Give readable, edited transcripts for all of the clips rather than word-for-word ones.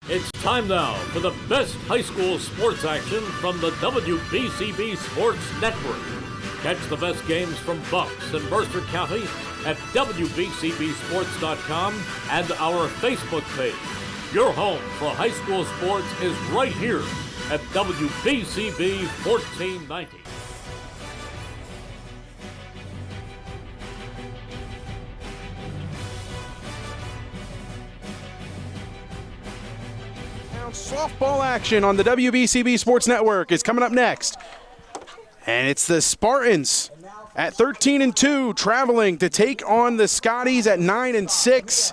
It's time now for the best high school sports action from the WBCB Sports Network. Catch the best games from Bucks and Mercer County at WBCBSports.com and our Facebook page. Your home for high school sports is right here at WBCB 1490. Softball action on the WBCB Sports Network is coming up next. And it's the Spartans at 13-2 traveling to take on the Scotties at 9-6.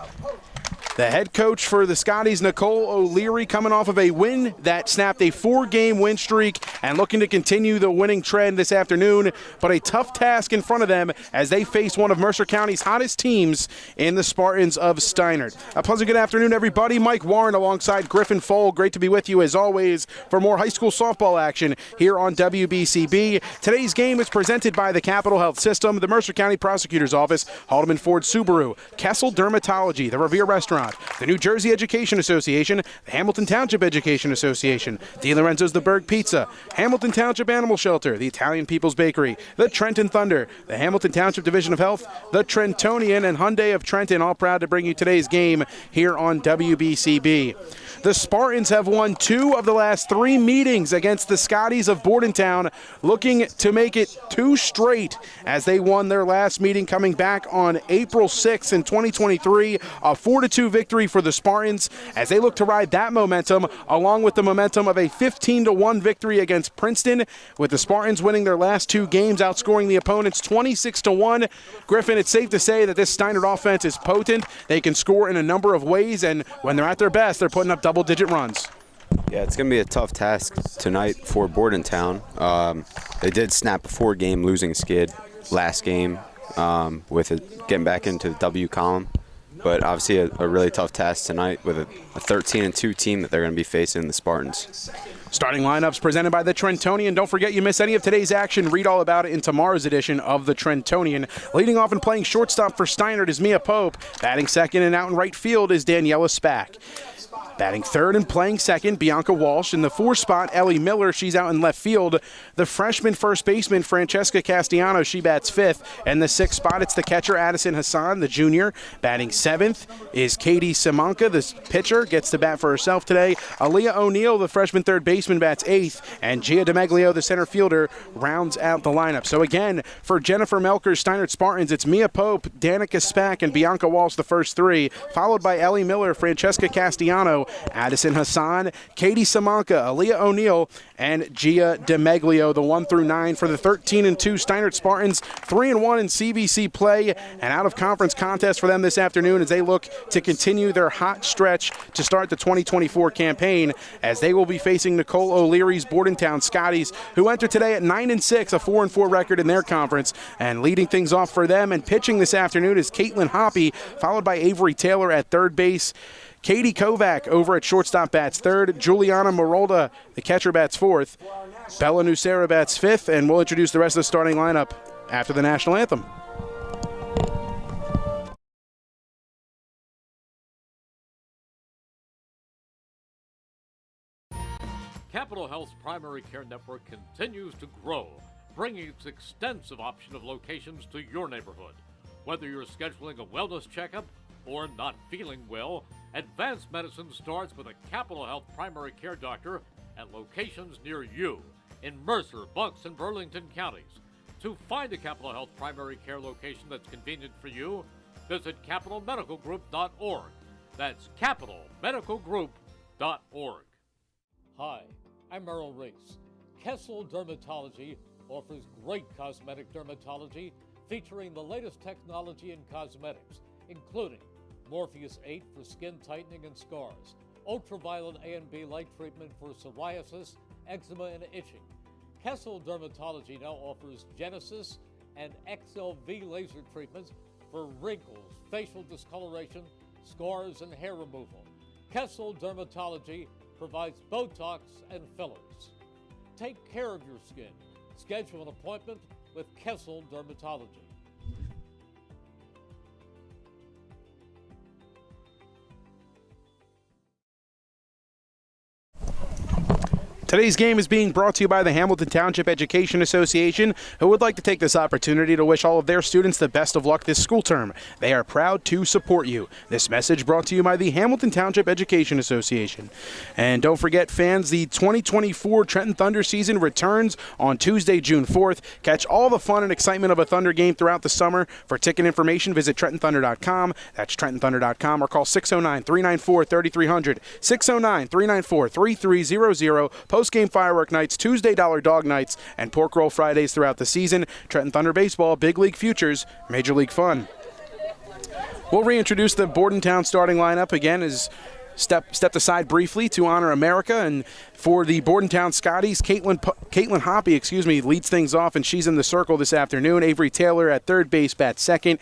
The head coach for the Scotties, Nicole O'Leary, coming off of a win that snapped a 4-game win streak and looking to continue the winning trend this afternoon. But a tough task in front of them as they face one of Mercer County's hottest teams in the Spartans of Steinert. A pleasant good afternoon, everybody. Mike Warren alongside Griffin Foll. Great to be with you as always for more high school softball action here on WBCB. Today's game is presented by the Capital Health System, the Mercer County Prosecutor's Office, Haldeman Ford Subaru, Kessel Dermatology, the Revere Restaurant, the New Jersey Education Association, the Hamilton Township Education Association, DiLorenzo's The Berg Pizza, Hamilton Township Animal Shelter, the Italian People's Bakery, the Trenton Thunder, the Hamilton Township Division of Health, the Trentonian, and Hyundai of Trenton, all proud to bring you today's game here on WBCB. The Spartans have won 2 of the last 3 meetings against the Scotties of Bordentown, looking to make it 2 straight as they won their last meeting coming back on April 6th in 2023, a 4-2 victory for the Spartans as they look to ride that momentum along with the momentum of a 15-1 victory against Princeton, with the Spartans winning their last 2 games, outscoring the opponents 26-1. Griffin, it's safe to say that this Steinert offense is potent. They can score in a number of ways, and when they're at their best, they're putting up double-digit runs. Yeah, it's going to be a tough task tonight for Bordentown. They did snap a 4-game losing skid last game with it getting back into the W column. But obviously a really tough task tonight with a 13-2 team that they're going to be facing the Spartans. Starting lineups presented by the Trentonian. Don't forget, you miss any of today's action, read all about it in tomorrow's edition of the Trentonian. Leading off and playing shortstop for Steinert is Mia Pope. Batting second and out in right field is Daniela Spack. Batting third and playing second, Bianca Walsh. In the 4 spot, Ellie Miller. She's out in left field. The freshman first baseman, Francesca Castellano, she bats 5th. And the 6th spot, it's the catcher, Addison Hassan, the junior. Batting 7th is Katie Simonka, the pitcher, gets to bat for herself today. Aaliyah O'Neill, the freshman third baseman, bats 8th. And Gia DeMeglio, the center fielder, rounds out the lineup. So again, for Jennifer Melker's Steinert Spartans, it's Mia Pope, Danica Spack, and Bianca Walsh, the first 3, followed by Ellie Miller, Francesca Castellano, Addison Hassan, Katie Simonka, Aaliyah O'Neill, and Gia DeMeglio, the 1 through 9 for the 13-2 Steinert Spartans, 3-1 in CVC play, and out-of-conference contest for them this afternoon as they look to continue their hot stretch to start the 2024 campaign, as they will be facing Nicole O'Leary's Bordentown Scotties, who enter today at 9-6, a 4-4 record in their conference, and leading things off for them and pitching this afternoon is Caitlin Hoppy, followed by Avery Taylor at third base. Katie Kovac over at shortstop bats 3rd. Juliana Marolda, the catcher, bats 4th. Bella Nucera bats 5th, and we'll introduce the rest of the starting lineup after the national anthem. Capital Health's primary care network continues to grow, bringing its extensive option of locations to your neighborhood. Whether you're scheduling a wellness checkup or not feeling well, advanced medicine starts with a Capital Health primary care doctor at locations near you in Mercer, Bucks, and Burlington counties. To find a Capital Health primary care location that's convenient for you, visit capitalmedicalgroup.org. That's capitalmedicalgroup.org. Hi, I'm Merrill Reese. Kessel Dermatology offers great cosmetic dermatology featuring the latest technology in cosmetics, including Morpheus 8 for skin tightening and scars, ultraviolet A and B light treatment for psoriasis, eczema, and itching. Kessel Dermatology now offers Genesis and XLV laser treatments for wrinkles, facial discoloration, scars, and hair removal. Kessel Dermatology provides Botox and fillers. Take care of your skin. Schedule an appointment with Kessel Dermatology. Today's game is being brought to you by the Hamilton Township Education Association, who would like to take this opportunity to wish all of their students the best of luck this school term. They are proud to support you. This message brought to you by the Hamilton Township Education Association. And don't forget, fans, the 2024 Trenton Thunder season returns on Tuesday, June 4th. Catch all the fun and excitement of a Thunder game throughout the summer. For ticket information, visit TrentonThunder.com. That's TrentonThunder.com, or call 609-394-3300, 609-394-3300. Post-game firework nights, Tuesday Dollar Dog nights, and pork roll Fridays throughout the season. Trenton Thunder baseball, big league futures, major league fun. We'll reintroduce the Bordentown starting lineup again as stepped aside briefly to honor America. And for the Bordentown Scotties, Caitlin Hoppy, leads things off, and she's in the circle this afternoon. Avery Taylor at third base bats second.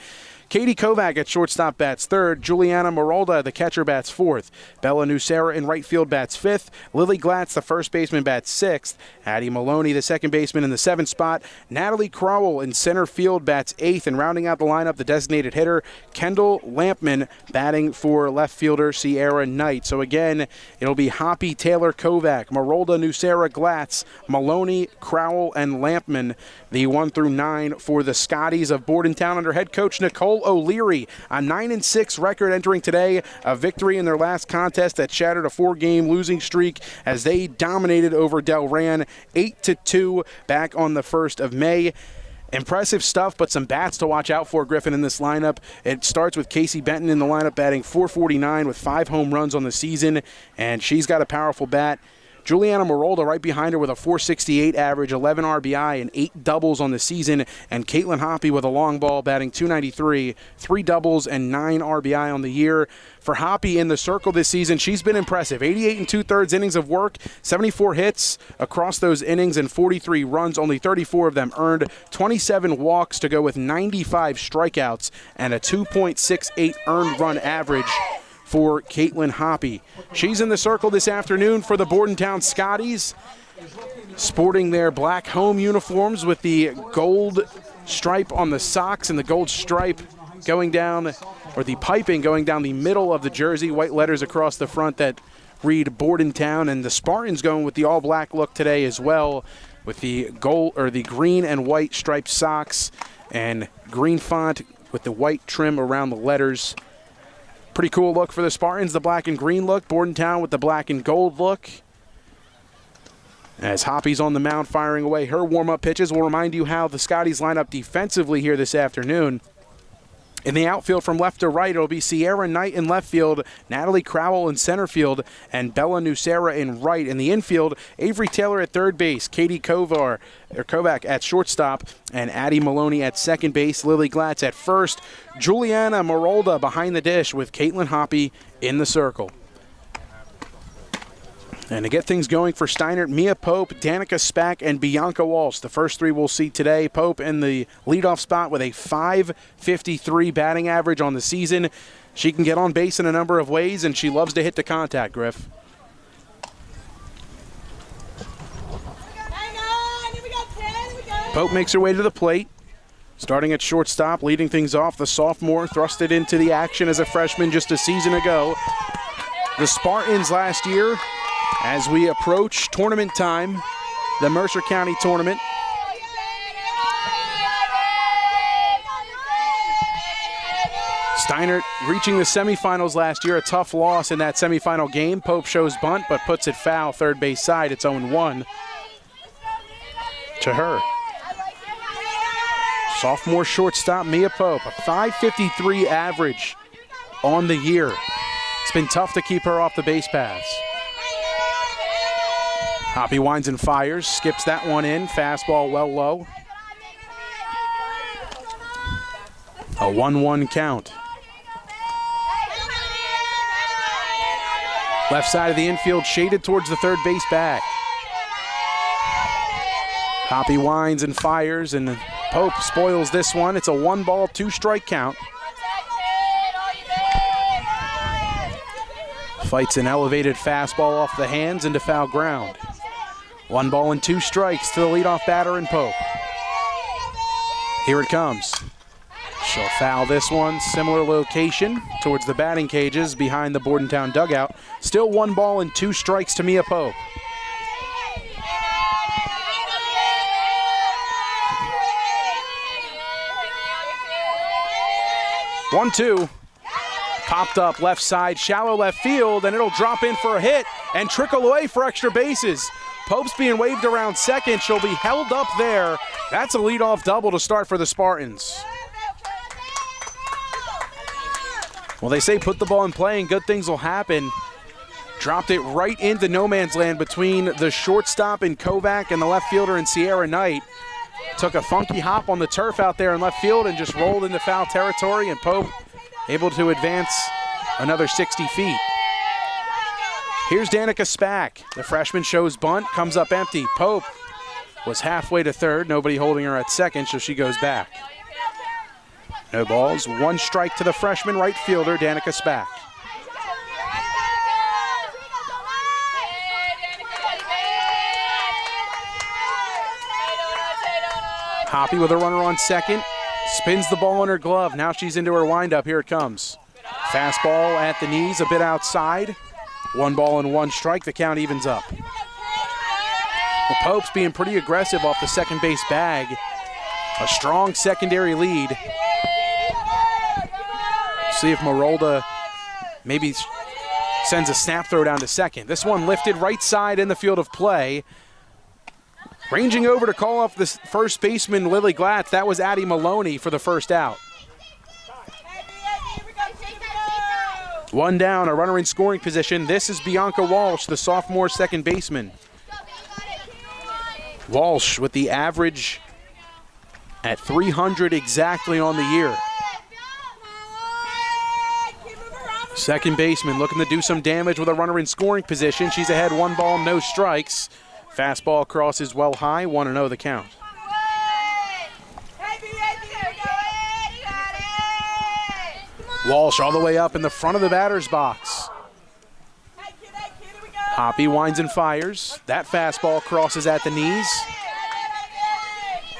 Katie Kovac at shortstop bats third. Juliana Marolda, the catcher, bats fourth. Bella Nucera in right field bats fifth. Lily Glatz, the first baseman, bats sixth. Addie Maloney, the second baseman, in the seventh spot. Natalie Crowell in center field bats eighth. And rounding out the lineup, the designated hitter, Kendall Lampman, batting for left fielder Sierra Knight. So again, it'll be Hoppy, Taylor, Kovac, Marolda, Nucera, Glatz, Maloney, Crowell, and Lampman, the 1 through 9 for the Scotties of Bordentown under head coach Nicole O'Leary. A 9-6 record entering today, a victory in their last contest that shattered a 4-game losing streak as they dominated over Delran 8-2 back on the 1st of May. Impressive stuff, but some bats to watch out for, Griffin, in this lineup. It starts with Casey Benton in the lineup, batting .449 with 5 home runs on the season, and she's got a powerful bat. Juliana Marolda right behind her with a .468 average, 11 RBI, and 8 doubles on the season. And Caitlin Hoppy with a long ball, batting .293, 3 doubles, and 9 RBI on the year. For Hoppy in the circle this season, she's been impressive. 88 2/3 innings of work, 74 hits across those innings, and 43 runs, only 34 of them earned, 27 walks to go with 95 strikeouts, and a 2.68 earned run average for Caitlin Hoppy. She's in the circle this afternoon for the Bordentown Scotties, sporting their black home uniforms with the gold stripe on the socks and the gold stripe going down, or the piping going down the middle of the jersey, white letters across the front that read Bordentown, and the Spartans going with the all-black look today as well, with the gold, or the green and white striped socks and green font with the white trim around the letters. Pretty cool look for the Spartans, the black and green look. Bordentown with the black and gold look. As Hoppy's on the mound firing away her warm-up pitches, we'll remind you how the Scotties line up defensively here this afternoon. In the outfield from left to right, it'll be Sierra Knight in left field, Natalie Crowell in center field, and Bella Nucera in right. In the infield, Avery Taylor at third base, Katie Kovac at shortstop, and Addie Maloney at second base, Lily Glatz at first, Juliana Marolda behind the dish with Caitlin Hoppy in the circle. And to get things going for Steinert, Mia Pope, Danica Spack, and Bianca Walsh. The first 3 we'll see today. Pope in the leadoff spot with a .553 batting average on the season. She can get on base in a number of ways, and she loves to hit the contact, Griff. Pope makes her way to the plate. Starting at shortstop, leading things off, the sophomore thrusted into the action as a freshman just a season ago. The Spartans last year, as we approach tournament time, the Mercer County tournament. Steinert reaching the semifinals last year, a tough loss in that semifinal game. Pope shows bunt, but puts it foul, third base side. It's 0-1 to her. Sophomore shortstop Mia Pope, a .553 average on the year. It's been tough to keep her off the base paths. Hoppy winds and fires, skips that one in, fastball well low. A 1-1 count. Left side of the infield shaded towards the third base bag. Hoppy winds and fires, and Pope spoils this one. It's a 1-ball, 2-strike count. Fights an elevated fastball off the hands into foul ground. 1 ball and 2 strikes to the leadoff batter in Pope. Here it comes. She'll foul this one. Similar location towards the batting cages behind the Bordentown dugout. Still 1 ball and 2 strikes to Mia Pope. 1-2. Popped up left side, shallow left field, and it'll drop in for a hit and trickle away for extra bases. Pope's being waved around second. She'll be held up there. That's a leadoff double to start for the Spartans. Well, they say put the ball in play and good things will happen. Dropped it right into no man's land between the shortstop in Kovac and the left fielder in Sierra Knight. Took a funky hop on the turf out there in left field and just rolled into foul territory, and Pope able to advance another 60 feet. Here's Danica Spack. The freshman shows bunt, comes up empty. Pope was halfway to third, nobody holding her at second, so she goes back. No balls, 1 strike to the freshman right fielder, Danica Spack. Hoppy with a runner on second, spins the ball in her glove. Now she's into her windup. Here it comes. Fastball at the knees, a bit outside. 1 ball and 1 strike. The count evens up. Well, Pope's being pretty aggressive off the second base bag. A strong secondary lead. See if Marolda maybe sends a snap throw down to second. This one lifted right side in the field of play. Ranging over to call off the first baseman, Lily Glatz. That was Addie Maloney for the first out. 1 down, a runner in scoring position. This is Bianca Walsh, the sophomore second baseman. Walsh with the average at 300 exactly on the year. Second baseman looking to do some damage with a runner in scoring position. She's ahead 1 ball, no strikes. Fastball crosses well high, 1-0 the count. Walsh all the way up in the front of the batter's box. Hoppy winds and fires. That fastball crosses at the knees.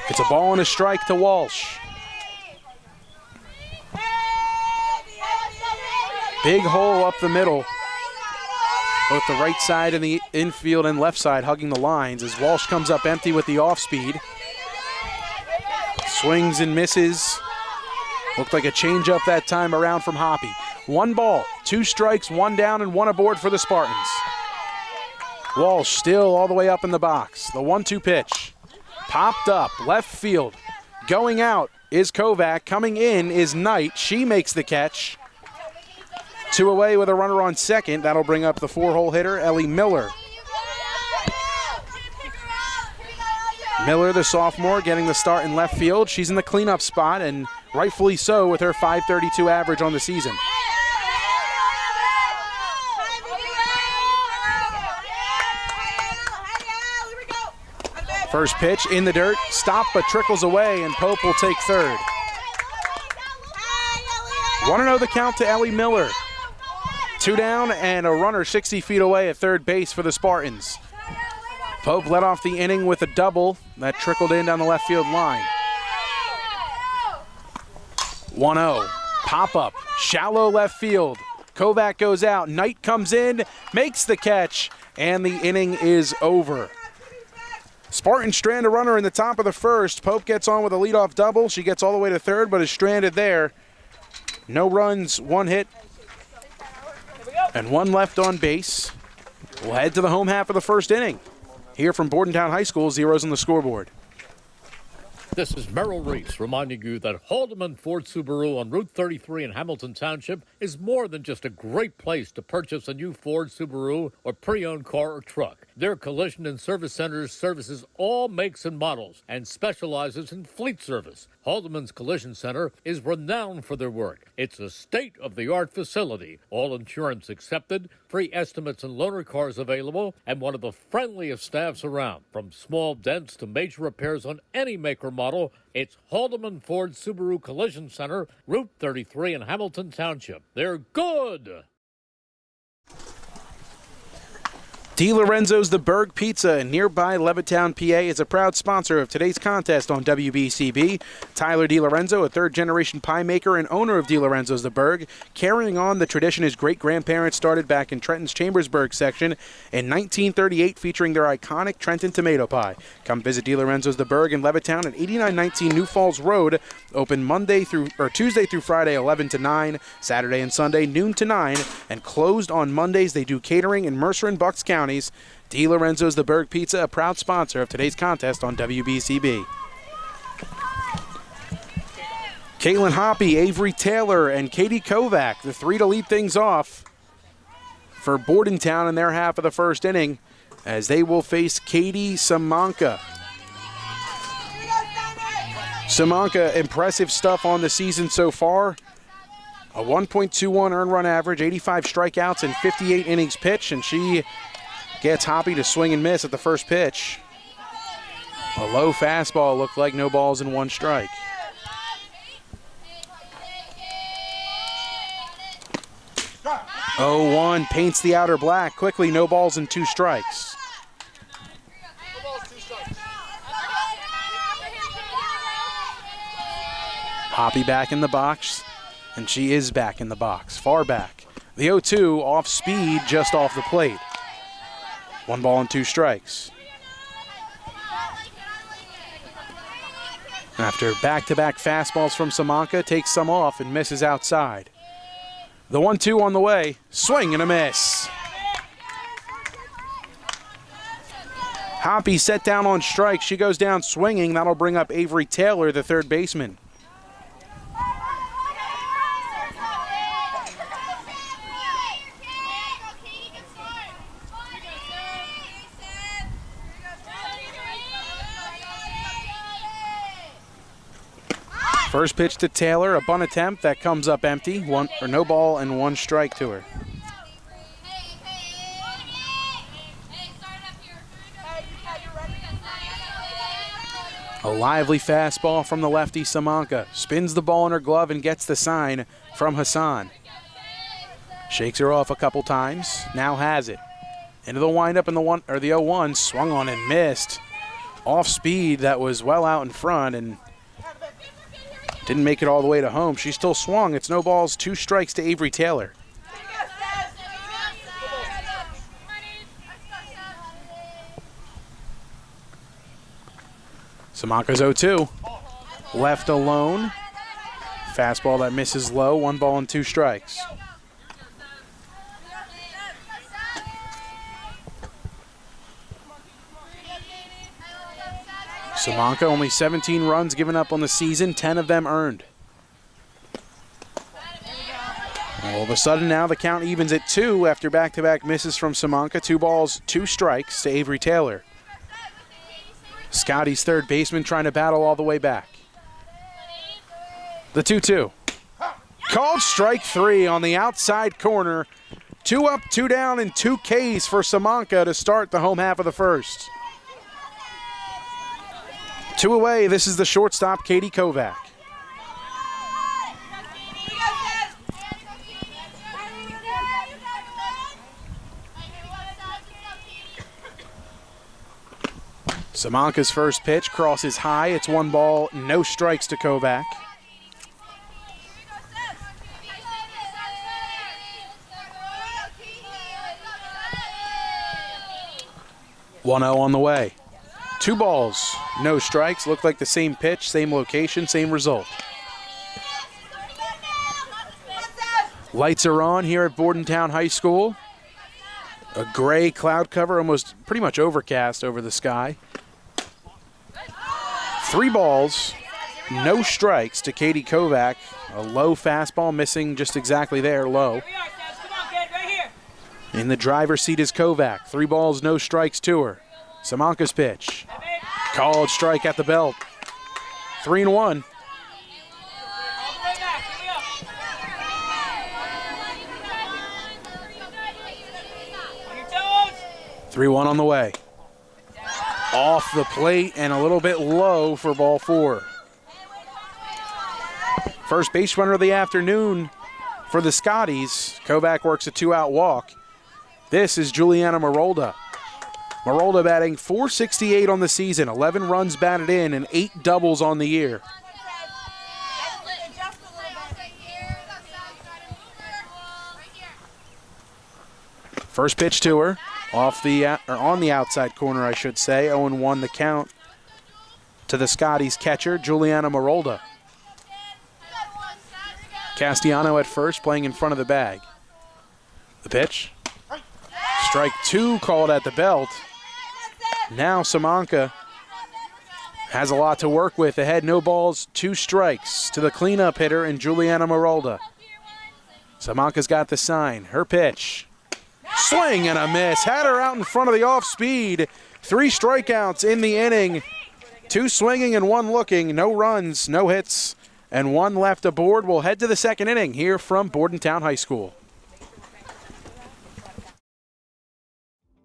It's a ball and a strike to Walsh. Big hole up the middle. Both the right side and the infield and left side hugging the lines as Walsh comes up empty with the off speed. Swings and misses. Looked like a changeup that time around from Hoppy. 1 ball, 2 strikes, 1 down, and 1 aboard for the Spartans. Walsh still all the way up in the box. The 1-2 pitch. Popped up, left field. Going out is Kovac. Coming in is Knight. She makes the catch. 2 away with a runner on second. That'll bring up the 4-hole hitter, Ellie Miller. Miller, the sophomore, getting the start in left field. She's in the cleanup spot, and rightfully so with her .532 average on the season. First pitch in the dirt, stopped but trickles away, and Pope will take third. 1-0 the count to Ellie Miller. 2 down and a runner 60 feet away at third base for the Spartans. Pope led off the inning with a double that trickled in down the left field line. 1-0, pop-up, shallow left field. Kovac goes out, Knight comes in, makes the catch, and the inning is over. Spartans strand a runner in the top of the first. Pope gets on with a leadoff double. She gets all the way to third, but is stranded there. No runs, 1 hit, and 1 left on base. We'll head to the home half of the first inning. Here from Bordentown High School, 0s on the scoreboard. This is Merrill Reese reminding you that Haldeman Ford Subaru on Route 33 in Hamilton Township is more than just a great place to purchase a new Ford, Subaru, or pre-owned car or truck. Their collision and service centers services all makes and models and specializes in fleet service. Haldeman's Collision Center is renowned for their work. It's a state-of-the-art facility, all insurance accepted, free estimates and loaner cars available, and one of the friendliest staffs around. From small dents to major repairs on any make or model, it's Haldeman Ford Subaru Collision Center, Route 33 in Hamilton Township. They're good! DiLorenzo's The Berg Pizza in nearby Levittown, PA is a proud sponsor of today's contest on WBCB. Tyler DiLorenzo, a third-generation pie maker and owner of DiLorenzo's The Berg, carrying on the tradition his great-grandparents started back in Trenton's Chambersburg section in 1938, featuring their iconic Trenton tomato pie. Come visit DiLorenzo's The Berg in Levittown at 8919 New Falls Road, open Tuesday through Friday 11 to 9, Saturday and Sunday noon to 9, and closed on Mondays. They do catering in Mercer and Bucks Counties. DiLorenzo's The Berg Pizza, a proud sponsor of today's contest on WBCB. Caitlin Hoppy, Avery Taylor, and Katie Kovac, the three to lead things off for Bordentown in their half of the first inning, as they will face Katie Samanka. Samanka, impressive stuff on the season so far. A 1.21 earned run average, 85 strikeouts, and 58 innings pitched, and she gets Hoppy to swing and miss at the first pitch. A low fastball, looked like no balls and one strike. Oh, 1 paints the outer black. Quickly, no balls and 2 strikes. Hoppy back in the box, and she is back in the box, far back. The 0-2 off speed, just off the plate. 1 ball and 2 strikes. After back-to-back fastballs from Samanka, takes some off and misses outside. The 1-2 on the way, swing and a miss. Hoppy set down on strike. She goes down swinging. That'll bring up Avery Taylor, the third baseman. First pitch to Taylor, a bunt attempt that comes up empty. No ball and 1 strike to her. A lively fastball from the lefty Samanka. Spins the ball in her glove and gets the sign from Hassan. Shakes her off a couple times. Now has it. Into the windup in the 0-1. Swung on and missed. Off speed, that was well out in front and didn't make it all the way to home. She still swung. It's no balls, 2 strikes to Avery Taylor. Samanka's 0-2. Left alone. Fastball that misses low. 1 ball and 2 strikes. Samanka only 17 runs given up on the season, 10 of them earned. All of a sudden now the count evens at 2 after back-to-back misses from Samanka. 2 balls, 2 strikes to Avery Taylor. Scotties' third baseman trying to battle all the way back. The 2-2. Called strike 3 on the outside corner. 2 up, 2 down, and 2 Ks for Samanka to start the home half of the first. 2 away, this is the shortstop, Katie Kovac. Samanka's first pitch crosses high. It's 1 ball, no strikes to Kovac. One 0 on the way. 2 balls, no strikes. Looked like the same pitch, same location, same result. Lights are on here at Bordentown High School. A gray cloud cover, almost pretty much overcast over the sky. 3 balls, no strikes to Katie Kovac. A low fastball missing just exactly there, low. In the driver's seat is Kovac. 3 balls, no strikes to her. Samanka's pitch. Called strike at the belt. 3-1. (3-1) on the way. Off the plate and a little bit low for ball 4. First base runner of the afternoon for the Scotties. Kovac works a 2-out walk. This is Juliana Marolda. Marolda batting .468 on the season, 11 runs batted in, and 8 doubles on the year. First pitch to her, on the outside corner, I should say. 0-1 the count to the Scotties catcher, Juliana Marolda. Castellano at first, playing in front of the bag. The pitch. Strike 2 called at the belt. Now Samanka has a lot to work with. Ahead, no balls, 2 strikes to the cleanup hitter and Juliana Marolda. Samanka's got the sign. Her pitch. Swing and a miss. Had her out in front of the off speed. 3 strikeouts in the inning. 2 swinging and 1 looking. No runs, no hits, and 1 left aboard. We'll head to the second inning here from Bordentown High School.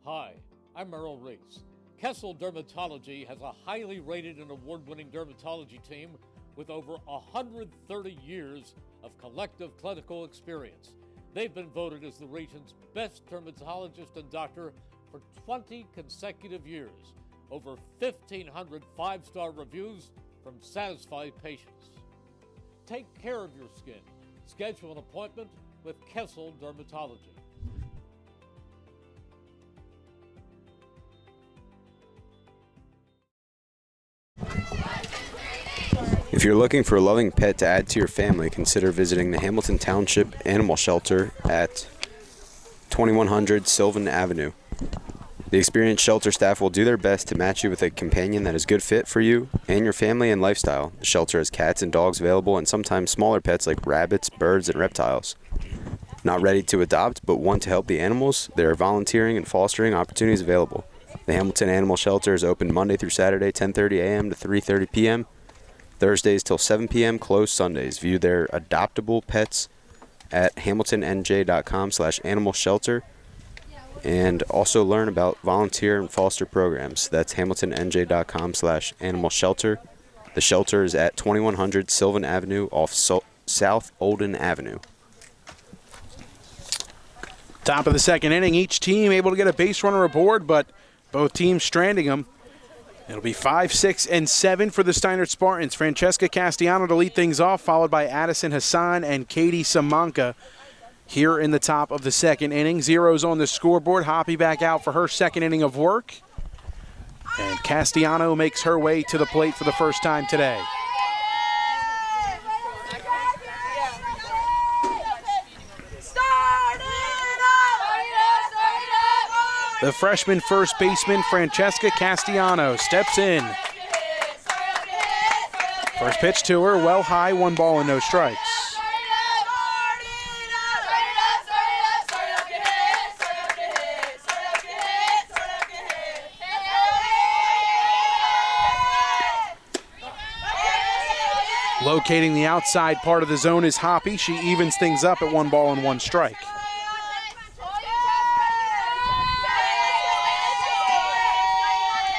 Hi, I'm Merrill Reese. Kessel Dermatology has a highly rated and award-winning dermatology team with over 130 years of collective clinical experience. They've been voted as the region's best dermatologist and doctor for 20 consecutive years. Over 1,500 5-star reviews from satisfied patients. Take care of your skin. Schedule an appointment with Kessel Dermatology. If you're looking for a loving pet to add to your family, consider visiting the Hamilton Township Animal Shelter at 2100 Sylvan Avenue. The experienced shelter staff will do their best to match you with a companion that is a good fit for you and your family and lifestyle. The shelter has cats and dogs available and sometimes smaller pets like rabbits, birds, and reptiles. Not ready to adopt but want to help the animals? There are volunteering and fostering opportunities available. The Hamilton Animal Shelter is open Monday through Saturday, 10:30 a.m. to 3:30 p.m. Thursdays till 7 p.m., closed Sundays. View their adoptable pets at hamiltonnj.com/animal-shelter and also learn about volunteer and foster programs. That's hamiltonnj.com/animal-shelter. The shelter is at 2100 Sylvan Avenue off South Olden Avenue. Top of the second inning, each team able to get a base runner aboard, but both teams stranding them. It'll be 5, 6, and 7 for the Steinert Spartans. Francesca Castellano to lead things off, followed by Addison Hassan and Katie Samanka here in the top of the second inning. Zeros on the scoreboard. Hoppy back out for her second inning of work. And Castellano makes her way to the plate for the first time today. The freshman first baseman, Francesca Castellano, steps in. First pitch to her, well high, 1 ball and no strikes. Locating the outside part of the zone is Hoppy. She evens things up at 1 ball and 1 strike.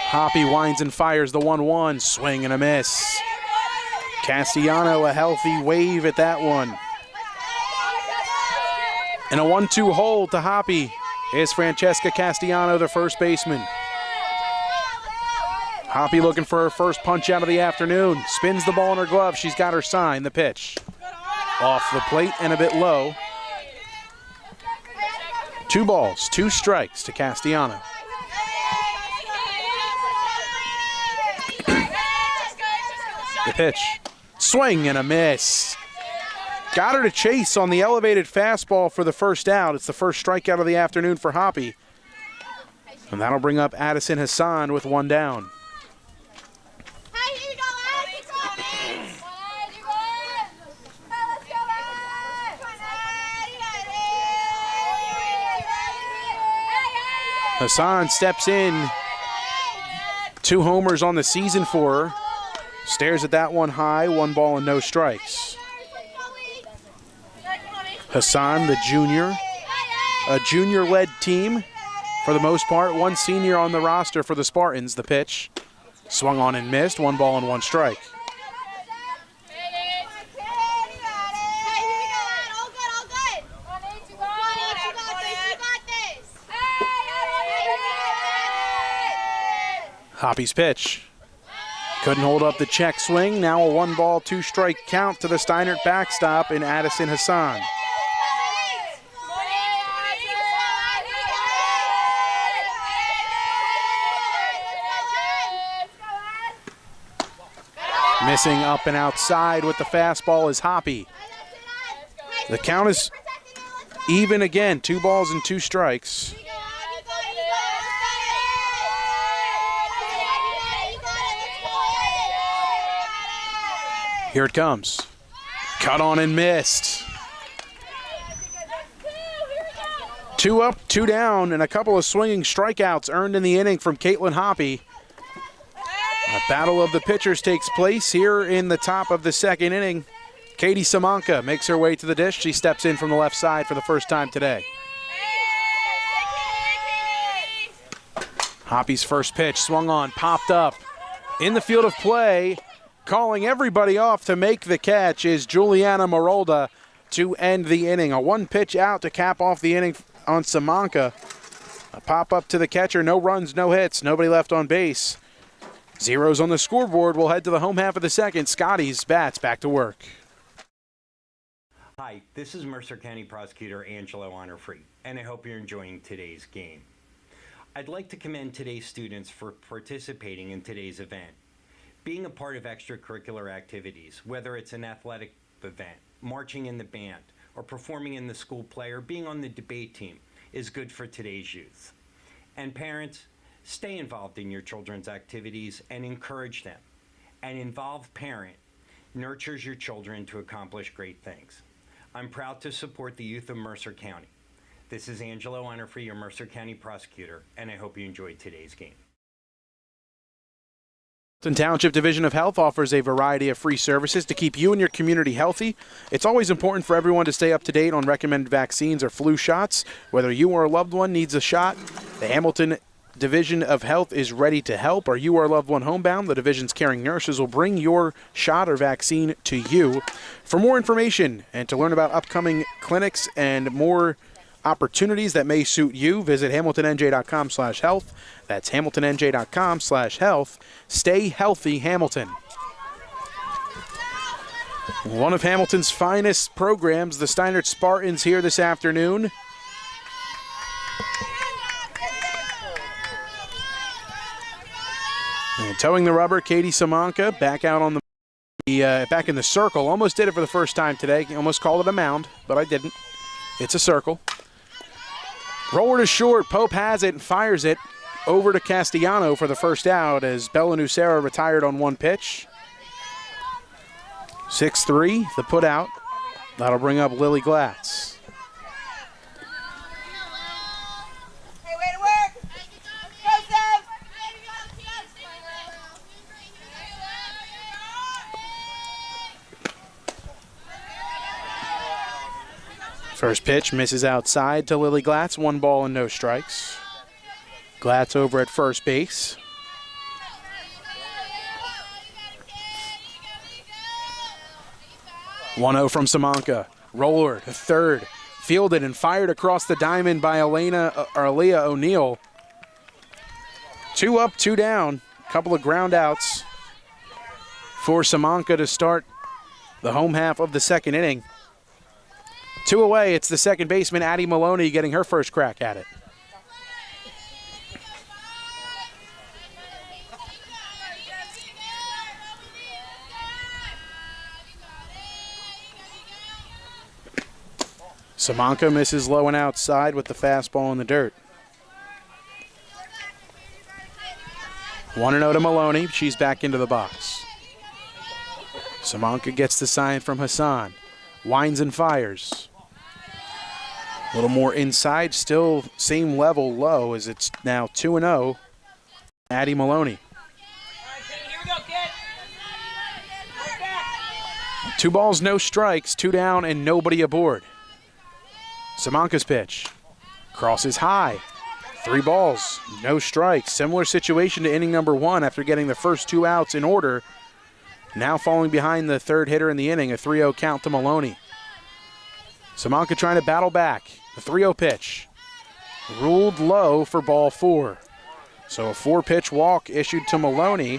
Hoppy winds and fires the 1-1, swing and a miss. Castellano a healthy wave at that one. And a 1-2 hold to Hoppy is Francesca Castellano, the first baseman. Hoppy looking for her first punch out of the afternoon. Spins the ball in her glove. She's got her sign. The pitch. Off the plate and a bit low. 2 balls, 2 strikes to Castellano. The pitch. Swing and a miss. Got her to chase on the elevated fastball for the first out. It's the first strikeout of the afternoon for Hoppy. And that'll bring up Addison Hassan with 1 down. Hassan steps in. 2 homers on the season for her. Stares at that one high, 1 ball and no strikes. Hassan, the junior. A junior-led team for the most part. 1 senior on the roster for the Spartans. The pitch. Swung on and missed. 1 ball and 1 strike. Hoppy's pitch. Couldn't hold up the check swing. Now a 1-ball, 2-strike count to the Steinert backstop in Addison Hassan. Missing up and outside with the fastball is Hoppy. The count is even again, 2 balls and 2 strikes. Here it comes. Cut on and missed. 2 up, 2 down, and a couple of swinging strikeouts earned in the inning from Caitlin Hoppy. A battle of the pitchers takes place here in the top of the second inning. Katie Samanka makes her way to the dish. She steps in from the left side for the first time today. Hoppy's first pitch swung on, popped up. In the field of play, calling everybody off to make the catch is Juliana Marolda to end the inning. A 1-pitch out to cap off the inning on Samanka. A pop up to the catcher, no runs, no hits, nobody left on base. Zeros on the scoreboard. We'll head to the home half of the second. Scotties bats back to work. Hi, this is Mercer County Prosecutor Angelo Honorfree, and I hope you're enjoying today's game. I'd like to commend today's students for participating in today's event. Being a part of extracurricular activities, whether it's an athletic event, marching in the band, or performing in the school play, or being on the debate team, is good for today's youth. And parents, stay involved in your children's activities and encourage them. An involved parent nurtures your children to accomplish great things. I'm proud to support the youth of Mercer County. This is Angelo Honorfree, your Mercer County Prosecutor, and I hope you enjoyed today's game. The Township Division of Health offers a variety of free services to keep you and your community healthy. It's always important for everyone to stay up to date on recommended vaccines or flu shots. Whether you or a loved one needs a shot, the Hamilton Division of Health is ready to help. Are you or a loved one homebound? The division's caring nurses will bring your shot or vaccine to you. For more information and to learn about upcoming clinics and more opportunities that may suit you, visit hamiltonnj.com/health. That's hamiltonnj.com/health. Stay healthy, Hamilton. One of Hamilton's finest programs, the Steinert Spartans, here this afternoon. And towing the rubber, Katie Samanka back out on back in the circle. Almost did it for the first time today. Almost called it a mound, but I didn't. It's a circle. Roller to short. Pope has it and fires it over to Castellano for the first out as Bella Nucera retired on 1 pitch. 6-3, the put out. That'll bring up Lily Glatz. First pitch misses outside to Lily Glatz. 1 ball and no strikes. Glatz over at first base. One-0 from Samanka. Roller to third. Fielded and fired across the diamond by Aaliyah O'Neill. 2 up, 2 down. Couple of ground outs for Samanka to start the home half of the second inning. 2 away, it's the second baseman, Addie Maloney, getting her first crack at it. Samanka misses low and outside with the fastball in the dirt. 1-0 to Maloney. She's back into the box. Samanka gets the sign from Hassan. Winds and fires. A little more inside, still same level low as it's now 2-0. Addie Maloney. 2 balls, no strikes, 2 down and nobody aboard. Samanka's pitch. Crosses high. 3 balls, no strikes. Similar situation to inning number 1 after getting the first 2 outs in order. Now falling behind the third hitter in the inning, a 3-0 count to Maloney. Samanka trying to battle back. The 3-0 pitch. Ruled low for ball 4. So a 4-pitch walk issued to Maloney.